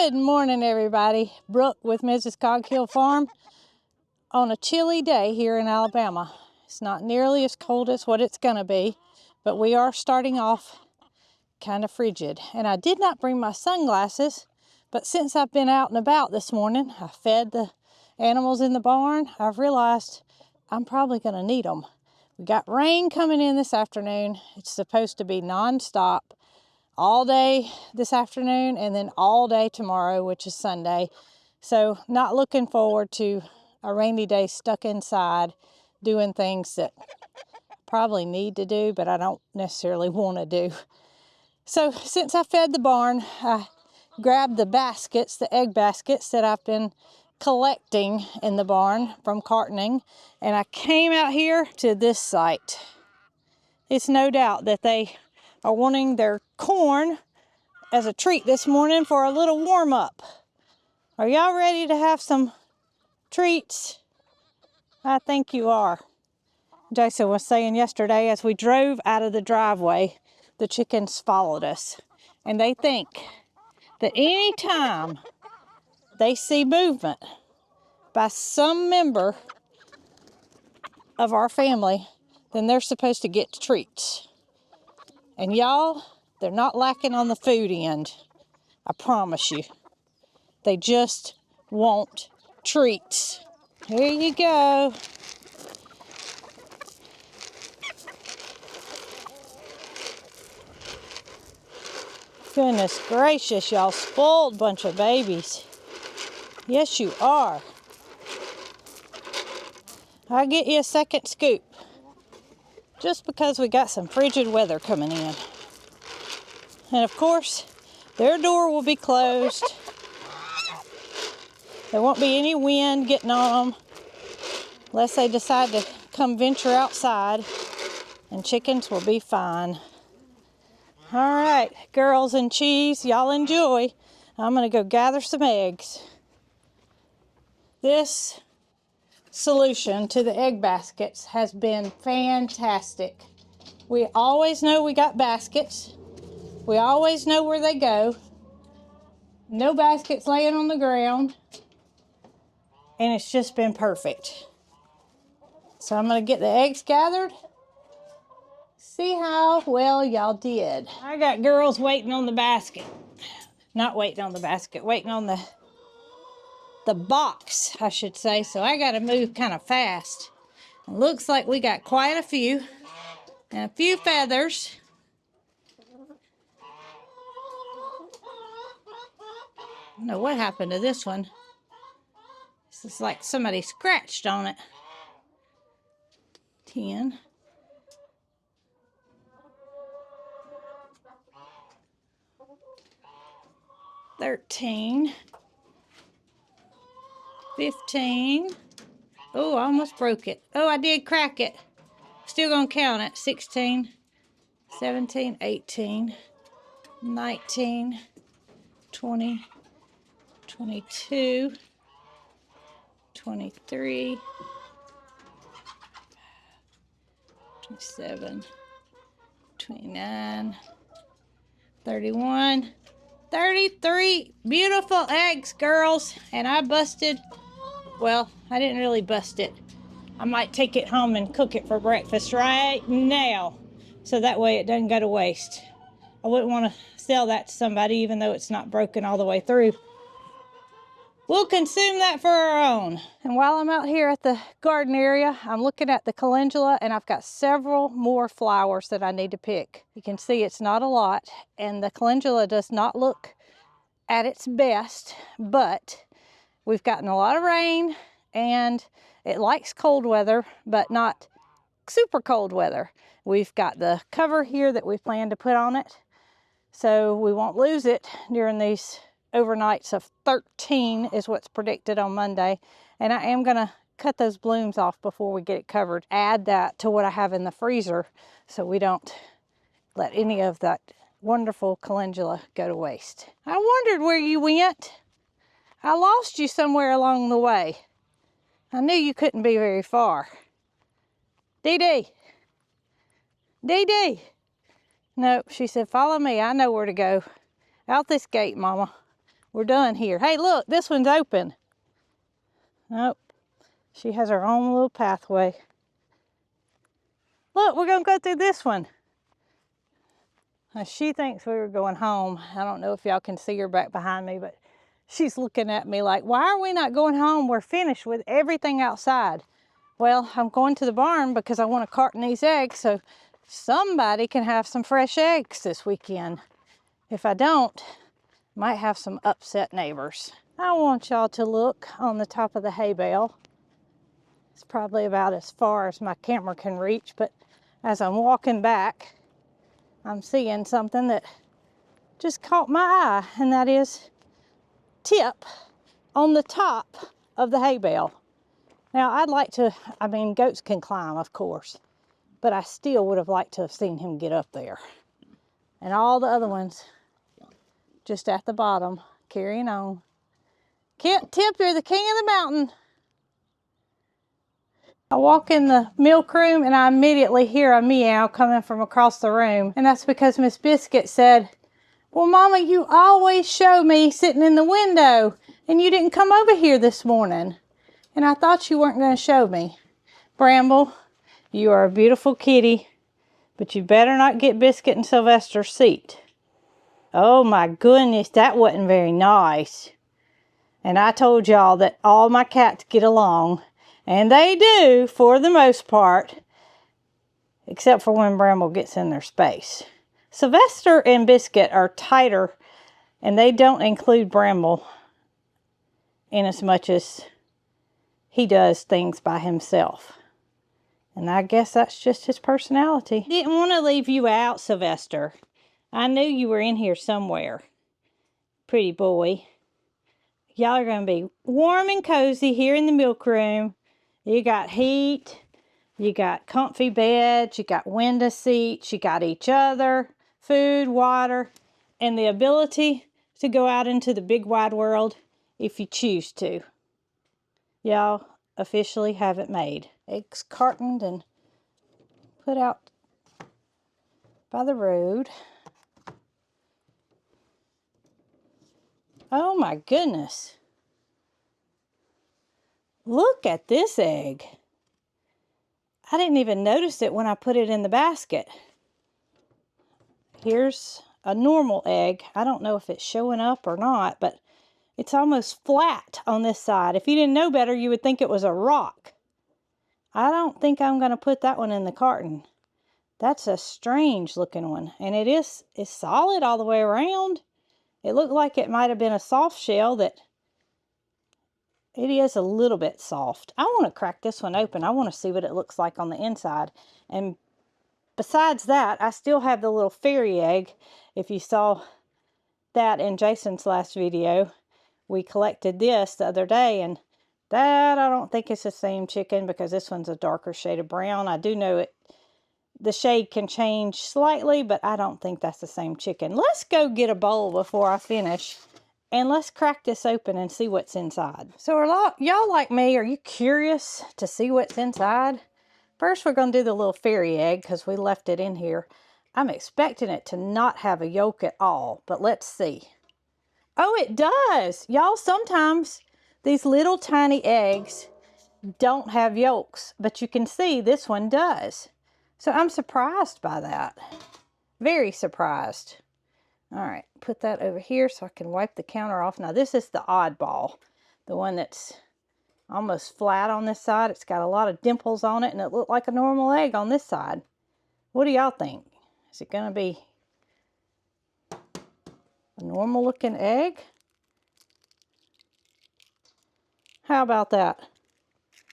Good morning, everybody. Brooke with Mrs. Cog Hill Farm on a chilly day here in Alabama. It's not nearly as cold as what it's gonna be, but we are starting off kind of frigid. And I did not bring my sunglasses, but since I've been out and about this morning, I fed the animals in the barn, I've realized I'm probably gonna need them. We got rain coming in this afternoon. It's supposed to be non-stop all day this afternoon and then all day tomorrow, which is Sunday. So not looking forward to a rainy day stuck inside doing things that I probably need to do, but I don't necessarily want to do. So since I fed the barn, I grabbed the baskets, the egg baskets that I've been collecting in the barn from cartoning, and I came out here to this site. It's no doubt that they are wanting their corn as a treat this morning for a little warm up. Are y'all ready to have some treats? I think you are. Jason was saying yesterday as we drove out of the driveway, the chickens followed us. And they think that any time they see movement by some member of our family, then they're supposed to get treats. And y'all, they're not lacking on the food end. I promise you. They just want treats. Here you go. Goodness gracious, y'all spoiled bunch of babies. Yes, you are. I'll get you a second scoop. Just because we got some frigid weather coming in. And of course, their door will be closed. There won't be any wind getting on them unless they decide to come venture outside, and chickens will be fine. All right, girls and cheese, y'all enjoy. I'm gonna go gather some eggs. This solution to the egg baskets has been fantastic. We always know we got baskets. We always know where they go. No baskets laying on the ground. And it's just been perfect. So I'm gonna get the eggs gathered. See how well y'all did. I got girls waiting on the basket. Not waiting on the basket, waiting on the box, I should say. So I gotta move kind of fast. It looks like we got quite a few. And a few feathers. I don't know what happened to this one. This is like somebody scratched on it. 10. 13. 15. Oh, I almost broke it. Oh, I did crack it. Still gonna count it. 16, 17, 18, 19, 20, 22, 23, 27, 29, 31, 33 beautiful eggs, girls. And I busted, well, I didn't really bust it. I might take it home and cook it for breakfast right now, so that way it doesn't go to waste. I wouldn't want to sell that to somebody even though it's not broken all the way through. We'll consume that for our own. And while I'm out here at the garden area, I'm looking at the calendula, and I've got several more flowers that I need to pick. You can see it's not a lot, and the calendula does not look at its best, but we've gotten a lot of rain, and it likes cold weather, but not super cold weather. We've got the cover here that we plan to put on it, so we won't lose it during these overnights of 13 is what's predicted on Monday. And I am gonna cut those blooms off before we get it covered. Add that to what I have in the freezer so we don't let any of that wonderful calendula go to waste. I wondered where you went. I lost you somewhere along the way. I knew you couldn't be very far. Dee Dee. Dee Dee. No, she said, follow me. I know where to go. Out this gate, Mama. we're done here. Hey, look, this one's open. Nope. She has her own little pathway. Look, we're gonna go through this one. Now, she thinks we were going home. I don't know if y'all can see her back behind me, but she's looking at me like, why are we not going home? We're finished with everything outside. Well, I'm going to the barn because I want to carton these eggs so somebody can have some fresh eggs this weekend. If I don't, I might have some upset neighbors. I want y'all to look on the top of the hay bale. It's probably about as far as my camera can reach, but as I'm walking back, I'm seeing something that just caught my eye, and that is tip on the top of the hay bale. Now, I'd like to, I mean, goats can climb, of course, but I still would have liked to have seen him get up there. And all the other ones just at the bottom, carrying on. Tip, you're the king of the mountain. I walk in the milk room and I immediately hear a meow coming from across the room. And that's because Miss Biscuit said, well, Mama, you always show me sitting in the window and you didn't come over here this morning. And I thought you weren't going to show me. Bramble, you are a beautiful kitty, but you better not get Biscuit and Sylvester's seat. Oh my goodness, that wasn't very nice. And I told y'all that all my cats get along. And they do, for the most part, except for when Bramble gets in their space. Sylvester and Biscuit are tighter, and they don't include Bramble in as much as he does things by himself. And I guess that's just his personality. Didn't want to leave you out, Sylvester. I knew you were in here somewhere. Pretty boy. Y'all are going to be warm and cozy here in the milk room. You got heat, you got comfy beds, you got window seats, you got each other, food, water, and the ability to go out into the big wide world if you choose to. Y'all officially have it made. Eggs cartoned and put out by the road. Oh my goodness. Look at this egg. I didn't even notice it when I put it in the basket. Here's a normal egg. I don't know if it's showing up or not, but it's almost flat on this side. If you didn't know better, you would think it was a rock. I don't think I'm going to put that one in the carton. That's a strange looking one. And it's solid all the way around. It looked like it might have been a soft shell that it is a little bit soft. I want to crack this one open. I want to see what it looks like on the inside. And besides that, I still have the little fairy egg. If you saw that in Jason's last video, we collected this the other day, and that I don't think it's the same chicken because this one's a darker shade of brown. I do know the shade can change slightly, but I don't think that's the same chicken. Let's go get a bowl before I finish. And let's crack this open and see what's inside. So are y'all like me? Are you curious to see what's inside? First, we're going to do the little fairy egg because we left it in here. I'm expecting it to not have a yolk at all, but let's see. Oh, it does. Y'all, sometimes these little tiny eggs don't have yolks, but you can see this one does. So I'm surprised by that. Very surprised. All right, put that over here so I can wipe the counter off. Now, this is the oddball, the one that's almost flat on this side. It's got a lot of dimples on it, and it looked like a normal egg on this side. What do y'all think? Is it going to be a normal looking egg? How about that?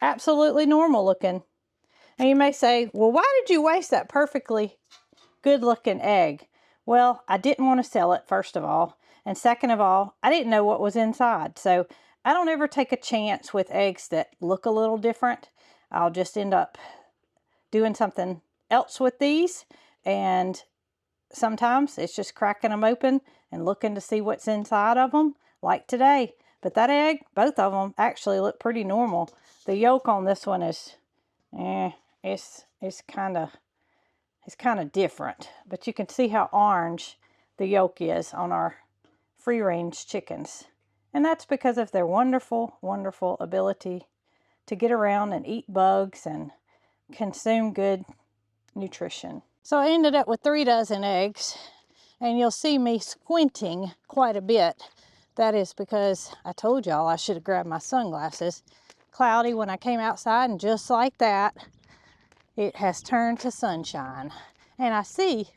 Absolutely normal looking. And you may say, well, why did you waste that perfectly good looking egg? Well, I didn't want to sell it, first of all. And second of all, I didn't know what was inside. So I don't ever take a chance with eggs that look a little different. I'll just end up doing something else with these. And sometimes it's just cracking them open and looking to see what's inside of them, like today. But that egg, both of them actually look pretty normal. The yolk on this one is, it's kind of different, but you can see how orange the yolk is on our free-range chickens. And that's because of their wonderful, wonderful ability to get around and eat bugs and consume good nutrition. So I ended up with 3 dozen eggs, and you'll see me squinting quite a bit. That is because I told y'all I should have grabbed my sunglasses. Cloudy when I came outside, and just like that, it has turned to sunshine. And I see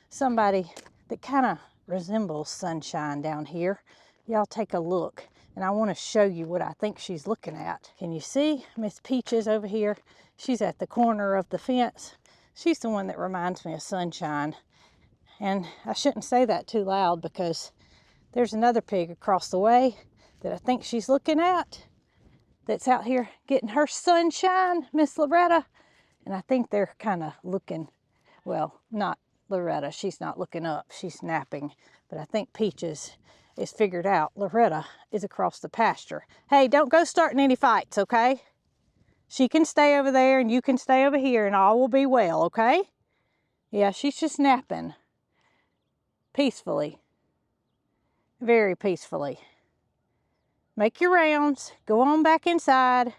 somebody that kind of resembles sunshine down here. Y'all take a look, and I want to show you what I think she's looking at. Can you see Miss Peaches over here? She's at the corner of the fence. She's the one that reminds me of sunshine. And I shouldn't say that too loud because there's another pig across the way that I think she's looking at that's out here getting her sunshine, Miss Loretta. And I think they're kind of looking, well, not Loretta, she's not looking up, she's napping. But I think Peaches is figured out Loretta is across the pasture. Hey, don't go starting any fights, okay? She can stay over there and you can stay over here and all will be well, okay? Yeah, she's just napping. Peacefully. Very peacefully. Make your rounds. Go on back inside.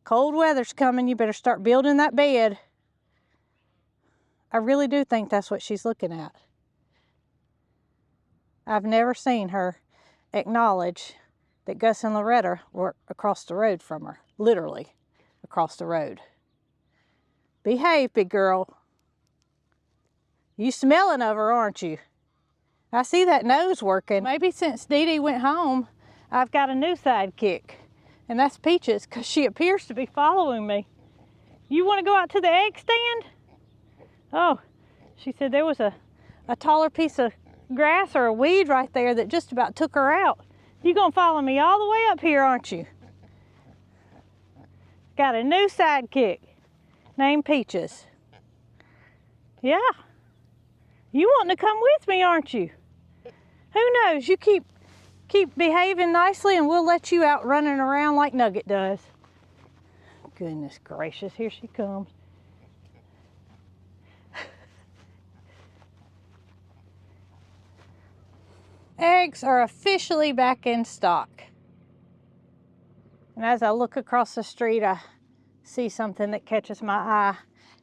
Cold weather's coming. You better start building that bed. I really do think that's what she's looking at. I've never seen her acknowledge that Gus and Loretta were across the road from her. Literally across the road. Behave, big girl. You smelling of her, aren't you? I see that nose working. Maybe since Dee Dee went home, I've got a new sidekick. And that's Peaches, because she appears to be following me. You want to go out to the egg stand? Oh, she said there was a taller piece of grass or a weed right there that just about took her out. You gonna follow me all the way up here, aren't you? Got a new sidekick named Peaches. Yeah. You wanting to come with me, aren't you? Who knows? You keep behaving nicely and we'll let you out running around like Nugget does. Goodness gracious, here she comes. Eggs are officially back in stock. And as I look across the street, I see something that catches my eye.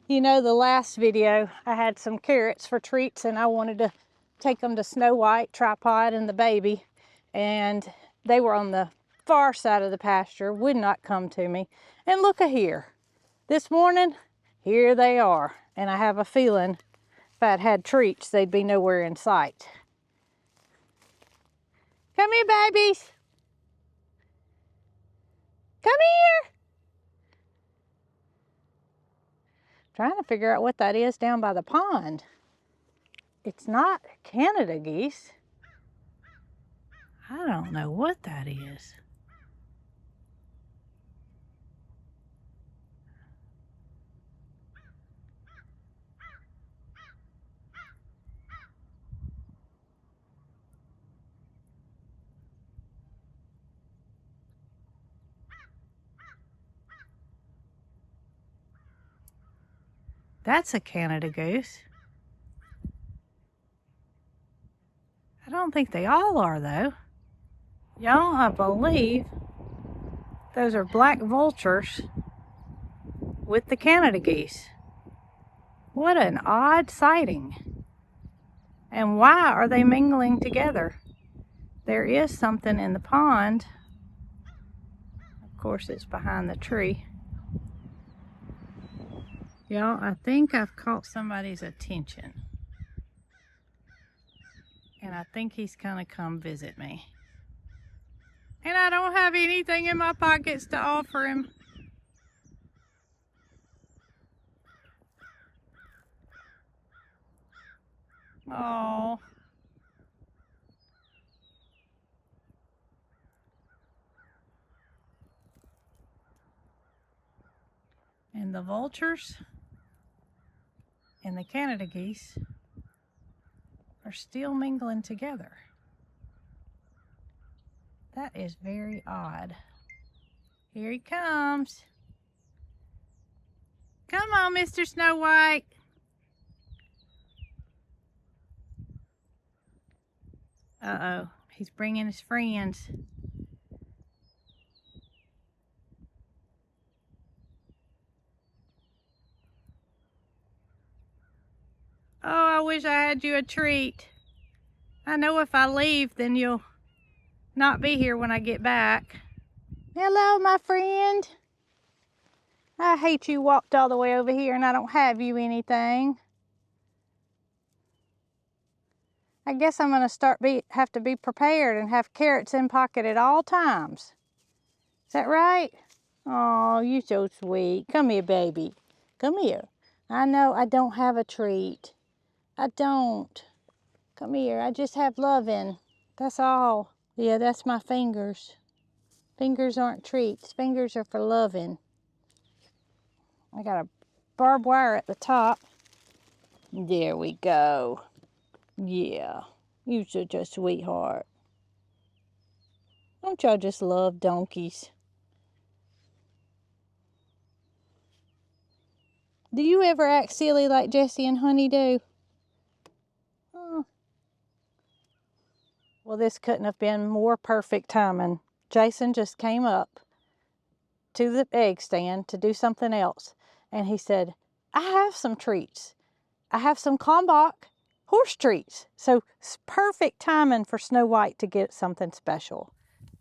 You know, the last video, I had some carrots for treats and I wanted to take them to Snow White, Tripod, and the baby. And they were on the far side of the pasture, would not come to me. And look at here. This morning, here they are. And I have a feeling if I'd had treats, they'd be nowhere in sight. Come here, babies. Come here. Trying to figure out what that is down by the pond. It's not Canada geese. I don't know what that is. That's a Canada goose. I don't think they all are though. Y'all, I believe those are black vultures with the Canada geese. What an odd sighting. And why are they mingling together? There is something in the pond. Of course, it's behind the tree. Y'all, I think I've caught somebody's attention. And I think he's gonna come visit me. And I don't have anything in my pockets to offer him. Oh. And the vultures and the Canada geese are still mingling together. That is very odd. Here he comes. Come on, Mr. Snow White. Uh-oh, he's bringing his friends. had you a treat. I know if I leave, then you'll not be here when I get back. Hello, my friend. I hate you walked all the way over here and I don't have you anything. I guess I'm gonna have to be prepared and have carrots in pocket at all times. Is that right? Oh, you're so sweet. Come here, baby. Come here. I know I don't have a treat. I don't. Come here. I just have loving. That's all. Yeah, that's my fingers. Fingers aren't treats. Fingers are for loving. I got a barbed wire at the top. There we go. Yeah, you're such a sweetheart. Don't y'all just love donkeys? Do you ever act silly like Jessie and Honey do? Oh. Well, this couldn't have been more perfect timing. Jason just came up to the egg stand to do something else, and he said, I have some treats. I have some Kalmbach horse treats. So it's perfect timing for Snow White to get something special.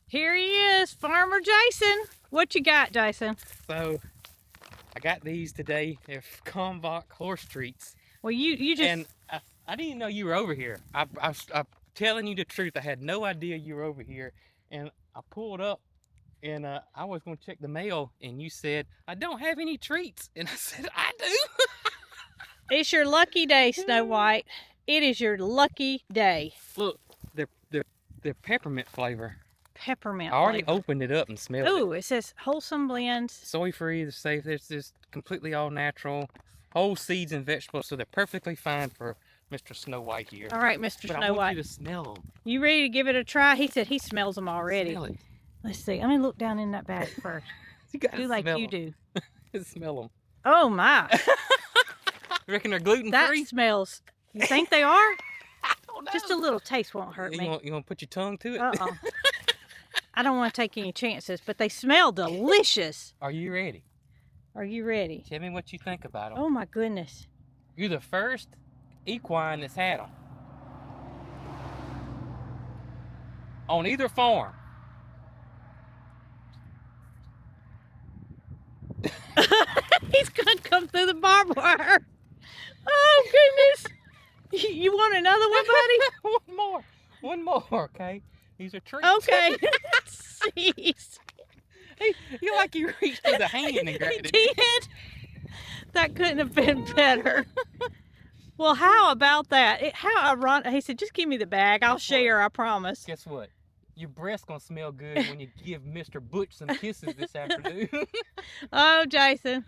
Here he is, Farmer Jason. What you got, Jason? So, I got these today. They're Kalmbach horse treats. Well, you just... And I didn't even know you were over here. I'm telling you the truth. I had no idea you were over here. And I pulled up and I was going to check the mail. And you said, I don't have any treats. And I said, I do. It's your lucky day, Snow White. It is your lucky day. Look, they're peppermint flavor. Peppermint I already flavor. opened it up and smelled it. Ooh, it says wholesome blends. Soy free, they're safe, it's just completely all natural. Whole seeds and vegetables, so they're perfectly fine for Mr. Snow White here. All right, Mr. But Snow I want White. you to smell them. You ready to give it a try? He said he smells them already. Smell it. Let's see. Let me look down in that bag first. You gotta do like smell you them. do. Smell them. Oh my. You reckon they're gluten That free? smells. You think they are? I don't know. Just a little taste won't hurt me. You want to put your tongue to it? Uh-uh. I don't want to take any chances, but they smell delicious. Are you ready? Are you ready? Tell me what you think about them. Oh my goodness. You're the first equine that's had them. On either farm. He's gonna come through the barbed wire. Oh goodness. You want another one, buddy? One more, okay? These are treats. Okay. Jeez. You like you reached through the hand and grabbed it. He did. That couldn't have been better. Well, how about that? How ironic. He said, just give me the bag. I'll share, I promise. Guess what? Your breast's gonna smell good when you give Mr. Butch some kisses this afternoon. Oh, Jason.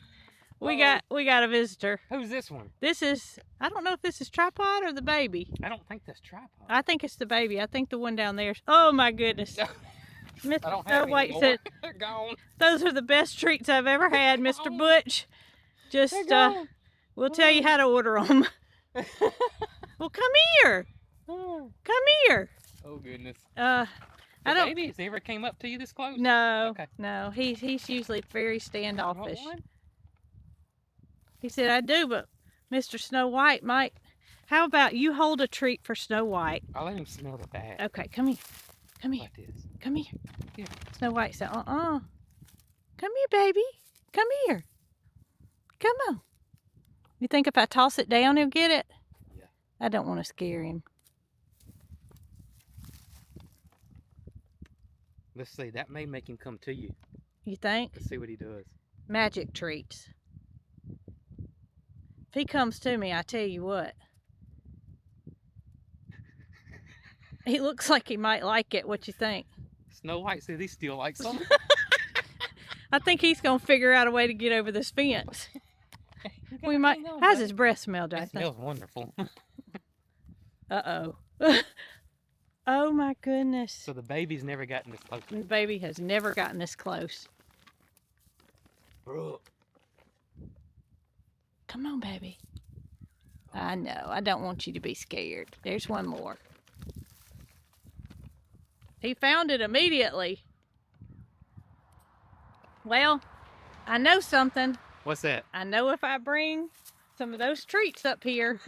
We got a visitor. Who's this one? This is, I don't know if this is Tripod or the baby. I don't think that's Tripod. I think it's the baby. I think the one down there. Oh my goodness. I don't have any Wait, more. said, They're gone. those are the best treats I've ever had, Mr. Butch. Just, They're gone. we'll tell you how to order them. Well, come here. Come here. Oh goodness. I don't. Baby, has he ever came up to you this close? No. Okay. No. He's usually very standoffish. Want one? He said, I do, but Mr. Snow White might. How about you hold a treat for Snow White? I'll let him smell the bag. Okay, come here. Come here. Like this. Come here. Here. Snow White said, Come here, baby. Come here. Come on. You think if I toss it down, he'll get it? Yeah. I don't want to scare him. Let's see. That may make him come to you. You think? Let's see what he does. Magic treats. If he comes to me, I tell you what. He looks like he might like it. What you think? Snow White said he still likes them. I think he's gonna figure out a way to get over this fence. We might. How's his breath smell, It Jason? smells wonderful. Uh-oh. Oh my goodness. So the baby's never gotten this close. The baby has never gotten this close. Brooke. Come on, baby. I know. I don't want you to be scared. There's one more. He found it immediately. Well, I know something. What's that? I know if I bring some of those treats up here,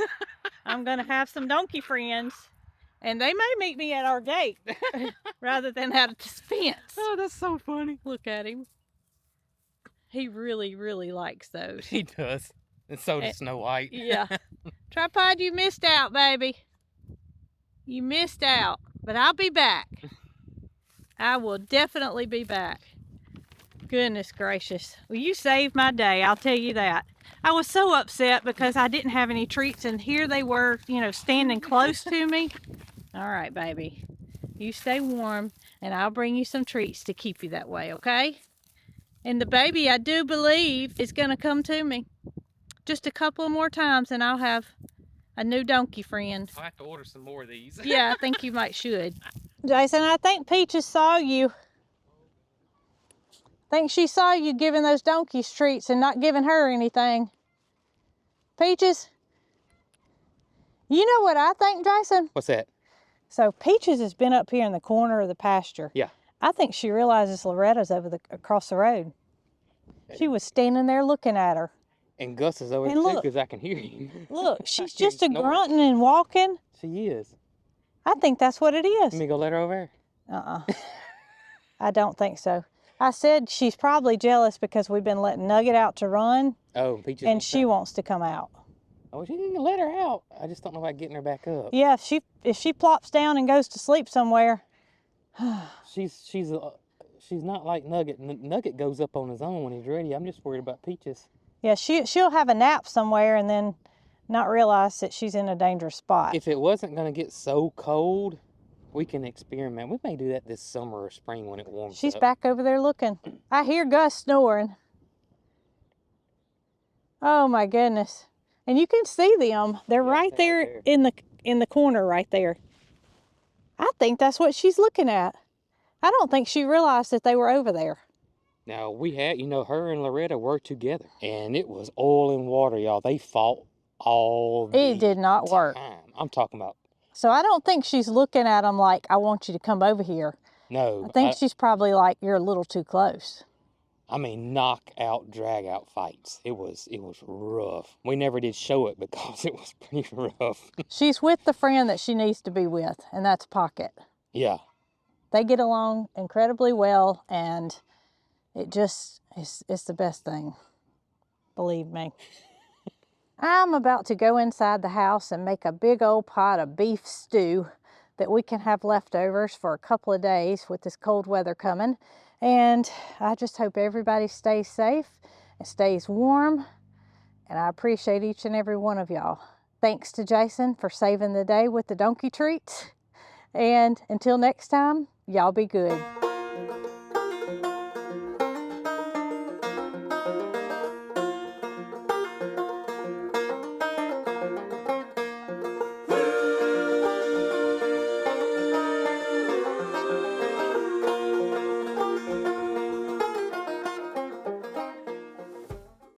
I'm gonna have some donkey friends, and they may meet me at our gate rather than at the fence. Oh, that's so funny. Look at him. He really, really likes those. He does. And so does Snow White. Yeah. Tripod, you missed out, baby. You missed out. But I'll be back. I will definitely be back. Goodness gracious. Well, you saved my day, I'll tell you that. I was so upset because I didn't have any treats, and here they were, you know, standing close to me. All right, baby. You stay warm, and I'll bring you some treats to keep you that way, okay? And the baby, I do believe, is going to come to me. Just a couple more times, and I'll have a new donkey friend. I'll have to order some more of these. Yeah, I think you might should. Jason, I think Peaches saw you. I think she saw you giving those donkeys treats and not giving her anything. Peaches, you know what I think, Jason? What's that? So Peaches has been up here in the corner of the pasture. Yeah. I think she realizes Loretta's across the road. She was standing there looking at her. And Gus is over there too, because I can hear you. Look, she's just grunting and walking. She is. I think that's what it is. Let me go let her over there. I don't think so. I said she's probably jealous because we've been letting Nugget out to run. Oh, Peaches. And she wants to come out. Oh, she didn't let her out. I just don't know about getting her back up. Yeah, if she plops down and goes to sleep somewhere. she's not like Nugget. Nugget goes up on his own when he's ready. I'm just worried about Peaches. Yeah, she'll have a nap somewhere and then not realize that she's in a dangerous spot. If it wasn't going to get so cold, we can experiment. We may do that this summer or spring when it warms up. She's back over there looking. I hear Gus snoring. Oh my goodness. And you can see them. They're right there in the corner right there. I think that's what she's looking at. I don't think she realized that they were over there. Now, we had, you know, her and Loretta were together. And it was oil and water, y'all. They fought all the time. It did not work. I'm talking about. So I don't think she's looking at them like, I want you to come over here. No. I think she's probably like, you're a little too close. I mean, knock-out, drag-out fights. It was rough. We never did show it because it was pretty rough. She's with the friend that she needs to be with, and that's Pocket. Yeah. They get along incredibly well, and it just it's the best thing. Believe me. I'm about to go inside the house and make a big old pot of beef stew that we can have leftovers for a couple of days with this cold weather coming. And I just hope everybody stays safe and stays warm. And I appreciate each and every one of y'all. Thanks to Jason for saving the day with the donkey treats. And until next time, y'all be good.